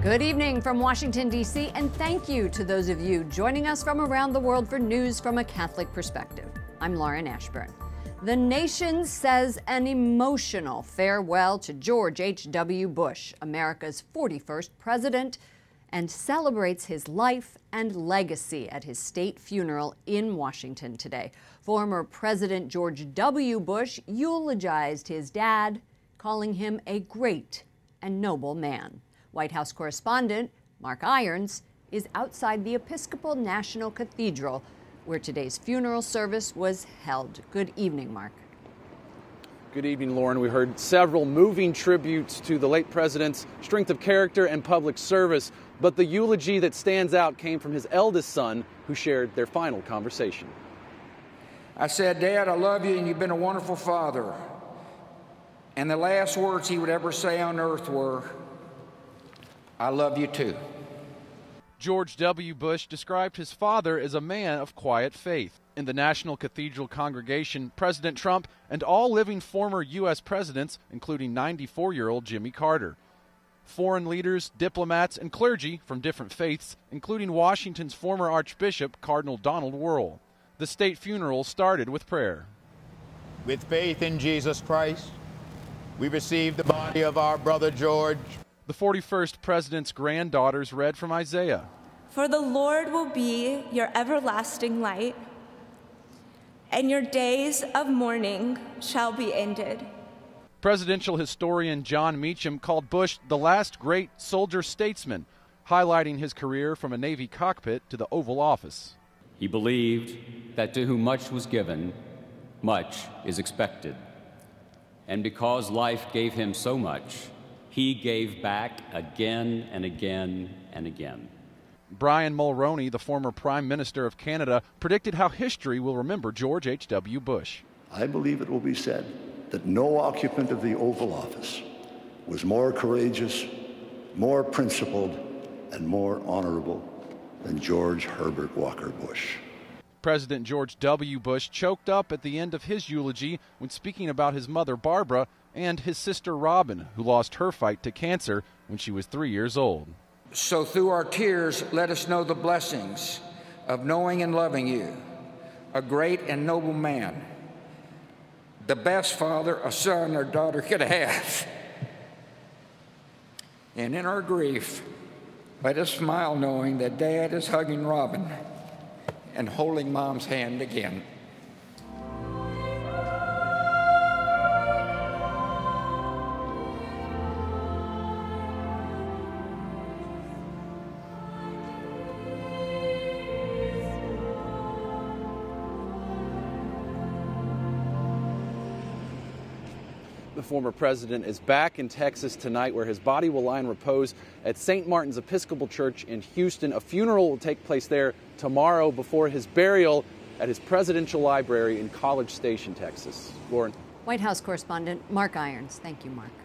Good evening from Washington, D.C., and thank you to those of you joining us from around the world for news from a Catholic perspective. I'm Lauren Ashburn. The nation says an emotional farewell to George H.W. Bush, America's 41st president, and celebrates his life and legacy at his state funeral in Washington today. Former President George W. Bush eulogized his dad, calling him a great and noble man. White House Correspondent Mark Irons is outside the Episcopal National Cathedral, where today's funeral service was held. Good evening, Mark. Good evening, Lauren. We heard several moving tributes to the late president's strength of character and public service, but the eulogy that stands out came from his eldest son, who shared their final conversation. I said, "Dad, I love you and you've been a wonderful father." And the last words he would ever say on earth were, "I love you too." George W. Bush described his father as a man of quiet faith. In the National Cathedral congregation, President Trump and all living former U.S. presidents, including 94-year-old Jimmy Carter. Foreign leaders, diplomats, and clergy from different faiths, including Washington's former Archbishop, Cardinal Donald Wuerl. The state funeral started with prayer. With faith in Jesus Christ, we receive the body of our brother George. The 41st president's granddaughters read from Isaiah. For the Lord will be your everlasting light, and your days of mourning shall be ended. Presidential historian John Meacham called Bush the last great soldier-statesman, highlighting his career from a Navy cockpit to the Oval Office. He believed that to whom much was given, much is expected. And because life gave him so much, he gave back again and again and again. Brian Mulroney, the former Prime Minister of Canada, predicted how history will remember George H.W. Bush. I believe it will be said that no occupant of the Oval Office was more courageous, more principled, and more honorable than George Herbert Walker Bush. President George W. Bush choked up at the end of his eulogy when speaking about his mother, Barbara, and his sister, Robin, who lost her fight to cancer when she was 3 years old. So through our tears, let us know the blessings of knowing and loving you, a great and noble man, the best father a son or daughter could have. And in our grief, let us smile knowing that Dad is hugging Robin and holding Mom's hand again. The former president is back in Texas tonight, where his body will lie in repose at St. Martin's Episcopal Church in Houston. A funeral will take place there tomorrow before his burial at his presidential library in College Station, Texas. Lauren. White House Correspondent Mark Irons. Thank you, Mark.